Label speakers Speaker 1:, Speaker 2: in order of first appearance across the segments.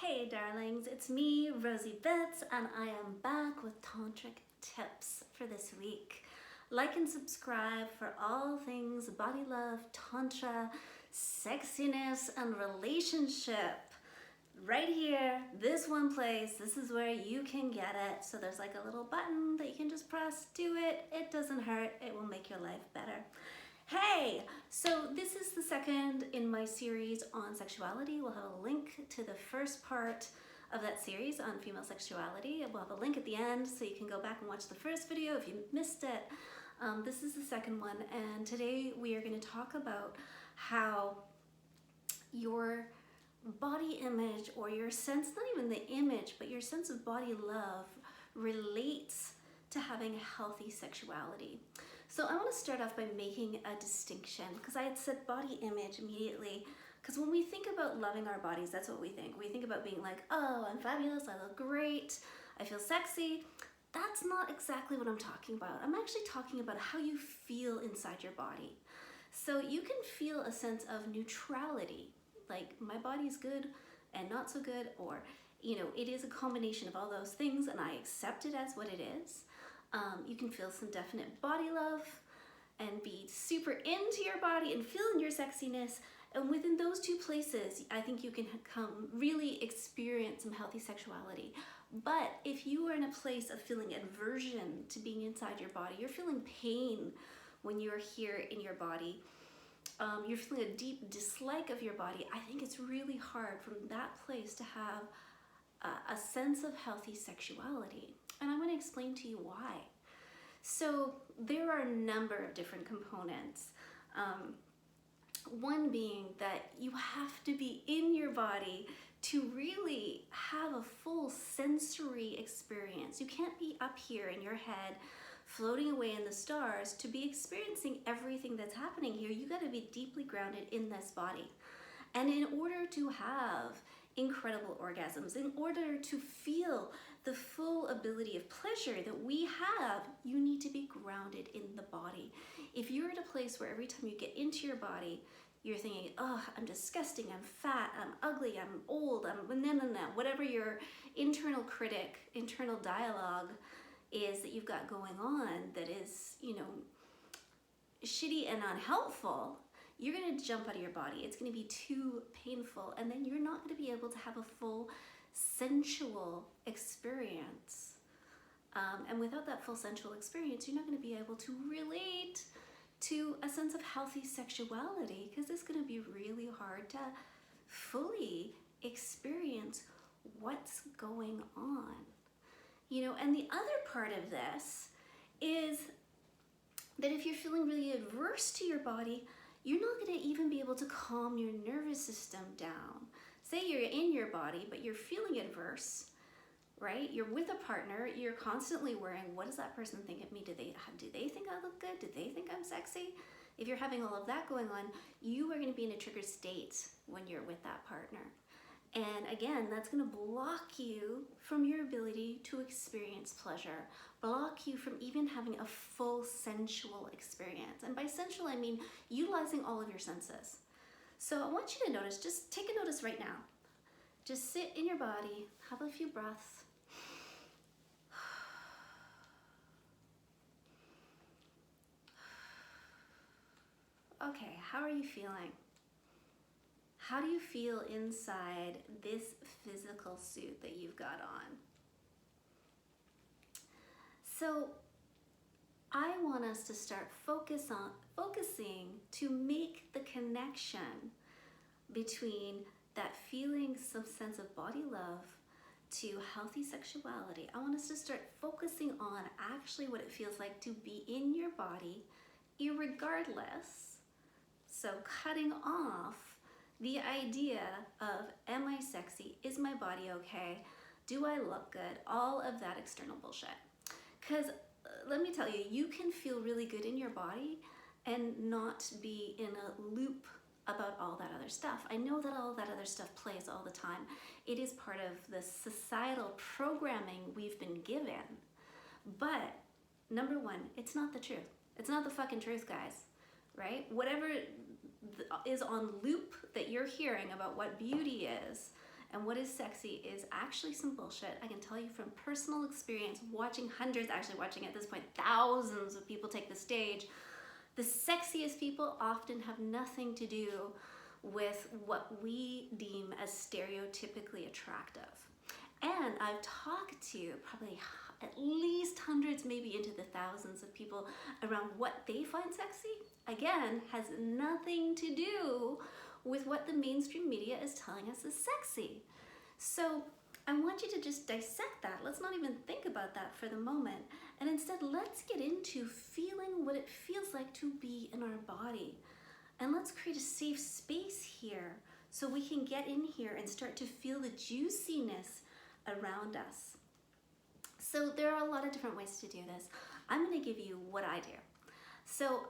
Speaker 1: Hey darlings, it's me, Rosie Betts, and I am back with tantric tips for this week. Like and subscribe for all things body love, tantra, sexiness, and relationship. Right here, this one place, this is where you can get it. So there's like a little button that you can just press, do it. It doesn't hurt, it will make your life better. Hey, so this is the second in my series on sexuality. We'll have a link to the first part of that series on female sexuality. We'll have a link at the end so you can go back and watch the first video if you missed it. This is the second one, and today we are going to talk about how your body image, or your sense, not even the image, but your sense of body love relates to having a healthy sexuality. So I want to start off by making a distinction, because I had said body image immediately, because when we think about loving our bodies, that's what we think. We think about being like, oh, I'm fabulous, I look great, I feel sexy. That's not exactly what I'm talking about. I'm actually talking about how you feel inside your body. So you can feel a sense of neutrality, like my body's good and not so good, or it is a combination of all those things and I accept it as what it is. You can feel some definite body love and be super into your body and feeling your sexiness. And within those two places, I think you can really experience some healthy sexuality. But if you are in a place of feeling aversion to being inside your body, you're feeling pain when you're here in your body, you're feeling a deep dislike of your body, I think it's really hard from that place to have a sense of healthy sexuality. And I'm going to explain to you why. So there are a number of different components. One being that you have to be in your body to really have a full sensory experience. You can't be up here in your head floating away in the stars to be experiencing everything that's happening here. You got to be deeply grounded in this body. And in order to have incredible orgasms, in order to feel the full ability of pleasure that we have, you need to be grounded in the body. If you're at a place where every time you get into your body, you're thinking, oh, I'm disgusting, I'm fat, I'm ugly, I'm old, I'm no, whatever your internal critic, internal dialogue is that you've got going on that is, shitty and unhelpful, you're going to jump out of your body. It's going to be too painful, and then you're not going to be able to have a full sensual experience. And without that full sensual experience, you're not going to be able to relate to a sense of healthy sexuality, because it's going to be really hard to fully experience what's going on. And the other part of this is that if you're feeling really adverse to your body, you're not going to even be able to calm your nervous system down. Say you're in your body, but you're feeling adverse, right? You're with a partner, you're constantly worrying, what does that person think of me? Do they think I look good? Do they think I'm sexy? If you're having all of that going on, you are going to be in a triggered state when you're with that partner. And again, that's going to block you from your ability to experience pleasure, block you from even having a full sensual experience. And by sensual, I mean utilizing all of your senses. So I want you to notice, just take a notice right now. Just sit in your body, have a few breaths. Okay, how are you feeling? How do you feel inside this physical suit that you've got on? So I want us to start focusing to make the connection between that feeling, some sense of body love, to healthy sexuality. I want us to start focusing on actually what it feels like to be in your body, irregardless. So cutting off the idea of, am I sexy? Is my body okay? Do I look good? All of that external bullshit. Because let me tell you, you can feel really good in your body and not be in a loop about all that other stuff. I know that all that other stuff plays all the time. It is part of the societal programming we've been given. But number one, it's not the truth. It's not the fucking truth, guys, right? Whatever is on loop that you're hearing about what beauty is And what is sexy is actually some bullshit. I can tell you from personal experience, watching hundreds, actually watching at this point, thousands of people take the stage. The sexiest people often have nothing to do with what we deem as stereotypically attractive. And I've talked to probably at least hundreds, maybe into the thousands of people around what they find sexy. Again, has nothing to do with what the mainstream media is telling us is sexy. So I want you to just dissect that. Let's not even think about that for the moment. And instead, let's get into feeling what it feels like to be in our body. And let's create a safe space here so we can get in here and start to feel the juiciness around us. So there are a lot of different ways to do this. I'm going to give you what I do. So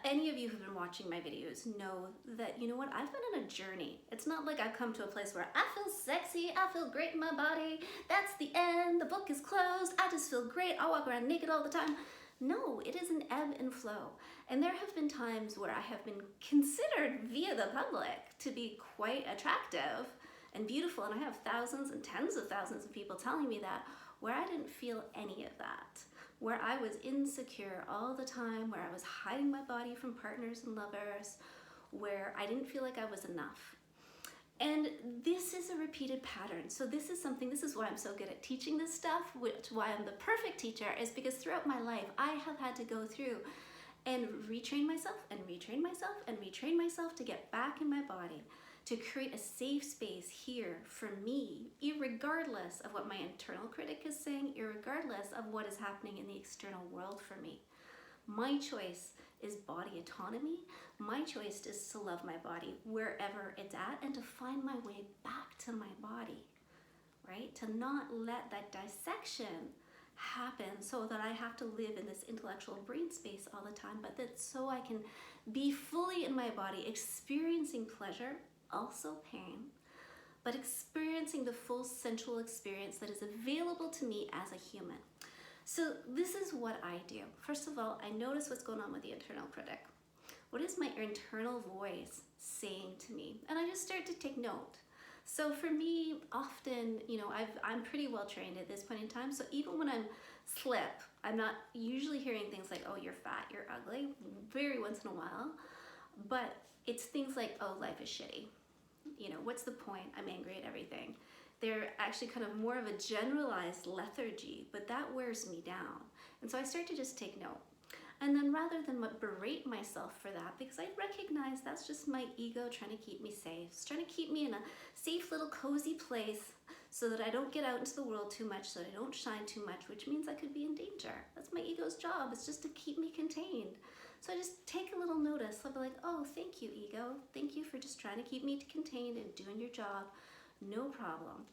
Speaker 1: any of you who've been watching my videos know that, you know what, I've been on a journey. It's not like I've come to a place where I feel sexy, I feel great in my body, that's the end, the book is closed, I just feel great, I walk around naked all the time. No, it is an ebb and flow. And there have been times where I have been considered via the public to be quite attractive and beautiful, and I have thousands and tens of thousands of people telling me that, where I didn't feel any of that, where I was insecure all the time, where I was hiding my body from partners and lovers, where I didn't feel like I was enough. And this is a repeated pattern. So this is why I'm so good at teaching this stuff, why I'm the perfect teacher, is because throughout my life, I have had to go through and retrain myself and retrain myself and retrain myself to get back in my body, to create a safe space here for me, irregardless of what my internal critic is saying, irregardless of what is happening in the external world for me. My choice is body autonomy. My choice is to love my body wherever it's at and to find my way back to my body, right? To not let that dissection happen so that I have to live in this intellectual brain space all the time, but that so I can be fully in my body, experiencing pleasure, also pain, but experiencing the full sensual experience that is available to me as a human. So this is what I do. First of all, I notice what's going on with the internal critic. What is my internal voice saying to me? And I just start to take note. So for me, often, I'm pretty well trained at this point in time. So even when I'm slip, I'm not usually hearing things like, oh, you're fat, you're ugly, very once in a while. But it's things like, oh, life is shitty. What's the point? I'm angry at everything. They're actually kind of more of a generalized lethargy, but that wears me down. And so I start to just take note. And then rather than berate myself for that, because I recognize that's just my ego trying to keep me safe. It's trying to keep me in a safe little cozy place so that I don't get out into the world too much, so that I don't shine too much, which means I could be in danger. That's my ego's job. It's just to keep me contained. So I just take a little notice. I'll be like, oh, thank you, ego. Thank you for just trying to keep me contained and doing your job. No problem.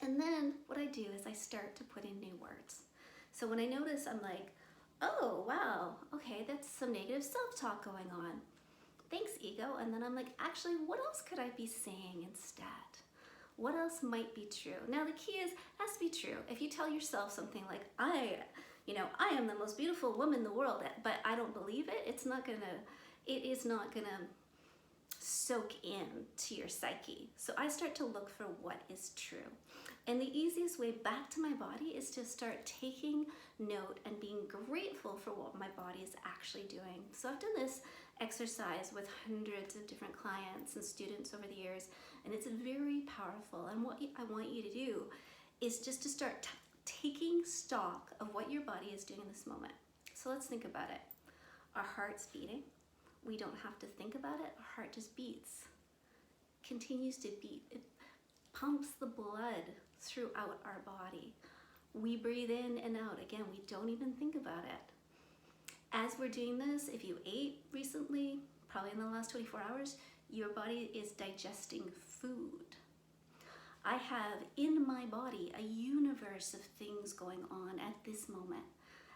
Speaker 1: And then what I do is I start to put in new words. So when I notice, I'm like, oh, wow, okay, that's some negative self-talk going on. Thanks, ego. And then I'm like, actually, what else could I be saying instead? What else might be true? Now, the key is, it has to be true. If you tell yourself something like, I am the most beautiful woman in the world, but I don't believe it, it is not gonna soak in to your psyche. So I start to look for what is true. And the easiest way back to my body is to start taking note and being grateful for what my body is actually doing. So I've done this exercise with hundreds of different clients and students over the years, and it's very powerful. And what I want you to do is just to start taking stock of what your body is doing in this moment. So let's think about it. Our heart's beating. We don't have to think about it. Our heart just beats, continues to beat. It pumps the blood throughout our body. We breathe in and out. Again, we don't even think about it. As we're doing this, if you ate recently, probably in the last 24 hours, your body is digesting food. I have in my body a universe of things going on at this moment.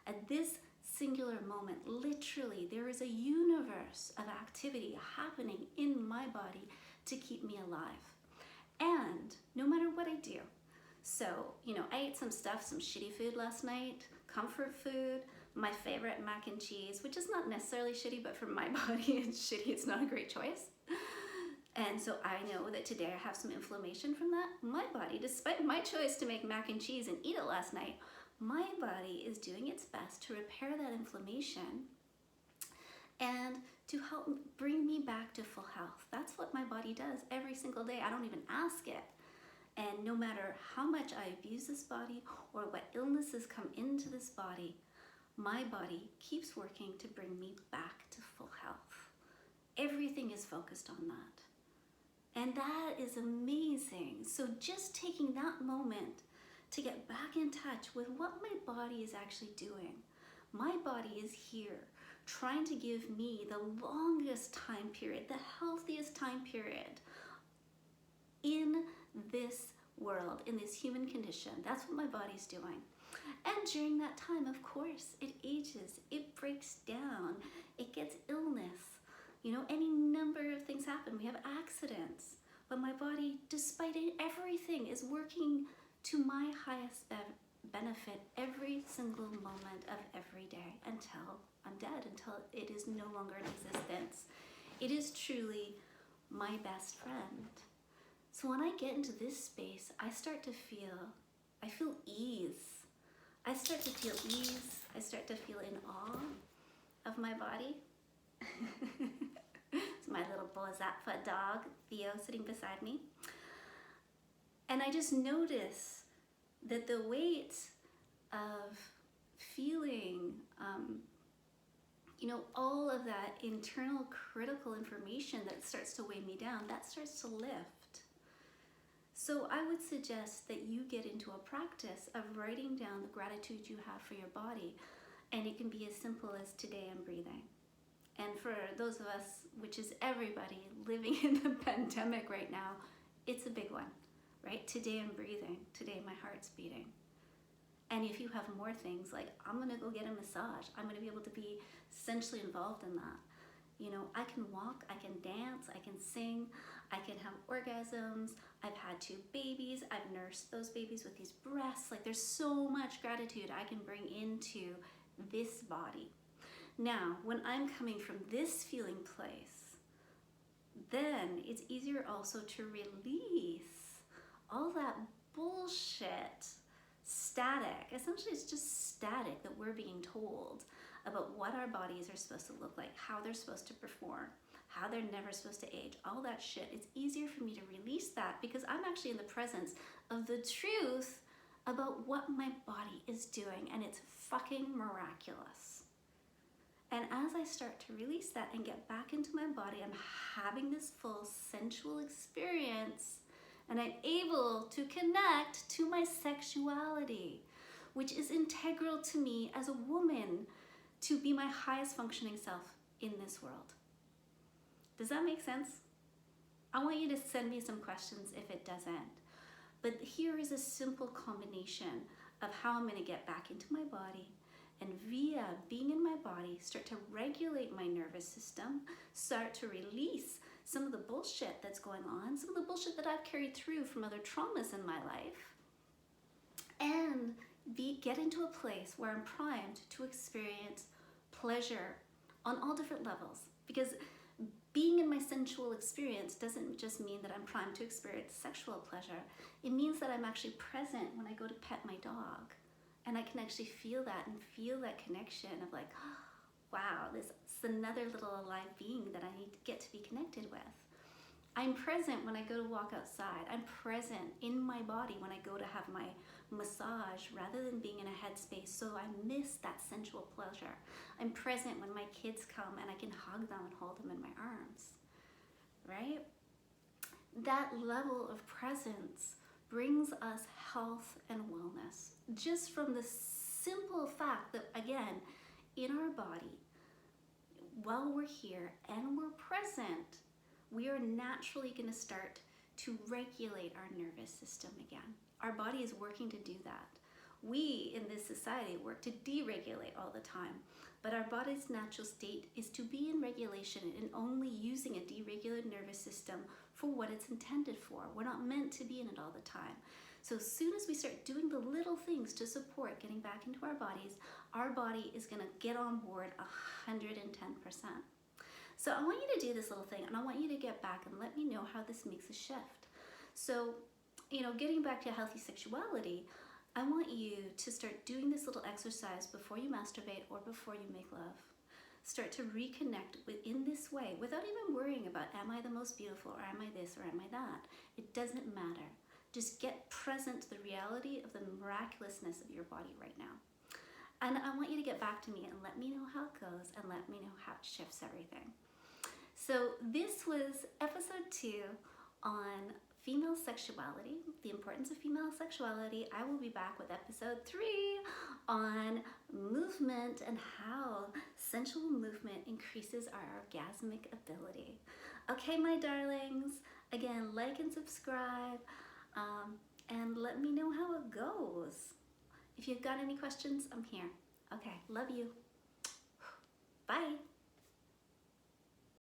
Speaker 1: At this singular moment, literally, there is a universe of activity happening in my body to keep me alive. And no matter what I do, so, I ate some shitty food last night, comfort food, my favorite mac and cheese, which is not necessarily shitty, but for my body, it's shitty. It's not a great choice. And so I know that today I have some inflammation from that. My body, despite my choice to make mac and cheese and eat it last night, my body is doing its best to repair that inflammation and to help bring me back to full health. That's what my body does every single day. I don't even ask it. And no matter how much I abuse this body or what illnesses come into this body, my body keeps working to bring me back to full health. Everything is focused on that. And that is amazing. So just taking that moment to get back in touch with what my body is actually doing. My body is here trying to give me the longest time period, the healthiest time period in this world, in this human condition. That's what my body's doing. And during that time, of course, it ages, it breaks down, it gets illness. You know, any number of things happen. We have accidents. But my body, despite everything, is working to my highest benefit every single moment of every day until I'm dead, until it is no longer in existence. It is truly my best friend. So when I get into this space, I feel ease. I start to feel ease. I start to feel in awe of my body. It's my little Bozatfa dog, Theo, sitting beside me. And I just notice that the weight of feeling, all of that internal critical information that starts to weigh me down, that starts to lift. So I would suggest that you get into a practice of writing down the gratitude you have for your body. And it can be as simple as today I'm breathing. And for those of us, which is everybody living in the pandemic right now, it's a big one, right? Today I'm breathing. Today my heart's beating. And if you have more things, like I'm gonna go get a massage, I'm gonna be able to be essentially involved in that. You know, I can walk, I can dance, I can sing, I can have orgasms. I've had 2 babies, I've nursed those babies with these breasts. Like there's so much gratitude I can bring into this body. Now, when I'm coming from this feeling place, then it's easier also to release all that bullshit static. Essentially, it's just static that we're being told about what our bodies are supposed to look like, how they're supposed to perform, how they're never supposed to age, all that shit. It's easier for me to release that because I'm actually in the presence of the truth about what my body is doing, and it's fucking miraculous. And as I start to release that and get back into my body, I'm having this full sensual experience, and I'm able to connect to my sexuality, which is integral to me as a woman to be my highest functioning self in this world. Does that make sense? I want you to send me some questions if it doesn't. But here is a simple combination of how I'm going to get back into my body, and via being in my body, start to regulate my nervous system, start to release some of the bullshit that's going on, some of the bullshit that I've carried through from other traumas in my life, and get into a place where I'm primed to experience pleasure on all different levels. Because being in my sensual experience doesn't just mean that I'm primed to experience sexual pleasure. It means that I'm actually present when I go to pet my dog. And I can actually feel that and feel that connection of like, oh, wow, this is another little alive being that I need to get to be connected with. I'm present when I go to walk outside. I'm present in my body when I go to have my massage rather than being in a headspace, so I miss that sensual pleasure. I'm present when my kids come and I can hug them and hold them in my arms, right? That level of presence brings us health and wellness just from the simple fact that, again, in our body, while we're here and we're present, we are naturally going to start to regulate our nervous system again. Our body is working to do that. We in this society work to deregulate all the time, but our body's natural state is to be in regulation and only using a deregulated nervous system for what it's intended for. We're not meant to be in it all the time. So as soon as we start doing the little things to support getting back into our body is going to get on board 110%. So I want you to do this little thing, and I want you to get back and let me know how this makes a shift. So, getting back to healthy sexuality, I want you to start doing this little exercise before you masturbate or before you make love. Start to reconnect in this way without even worrying about, am I the most beautiful, or am I this, or am I that? It doesn't matter. Just get present to the reality of the miraculousness of your body right now. And I want you to get back to me and let me know how it goes, and let me know how it shifts everything. So this was episode 2 on female sexuality, the importance of female sexuality. I will be back with episode 3 on movement and how sensual movement increases our orgasmic ability. Okay, my darlings, again, like and subscribe, and let me know how it goes. If you've got any questions, I'm here. Okay, love you. Bye.